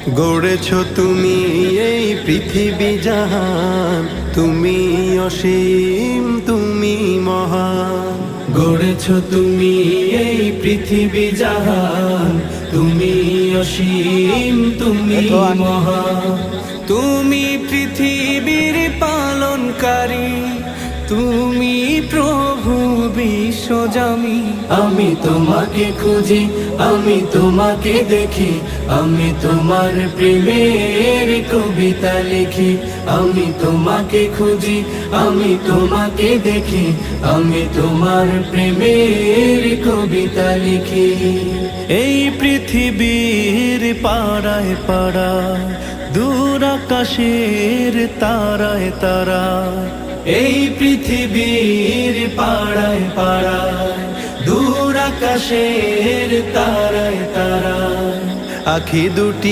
গড়েছ তুমি এই পৃথিবী জাহান, তুমি অসীম, তুমি মহান। গড়েছ তুমি এই পৃথিবী জাহান, তুমি অসীম, তুমি মহান। তুমি পৃথিবীর পালনকারী, তুমি প্রভু বিশ্বজামি। আমি তোমাকে খুঁজি, আমি তোমাকে দেখি, আমি তোমার প্রেমের কবিতা লিখি। আমি তোমাকে খুঁজি, আমি তোমাকে দেখি, আমি তোমার প্রেমের কবিতা লিখি। এই পৃথিবীর পাড়ায় পাড়ায়, দূর আকাশের তারায় তারায়, এই পৃথিবীর পাড়ায় পাড়ায়, দূর আকাশের তারায় তারায়, আখি দুটি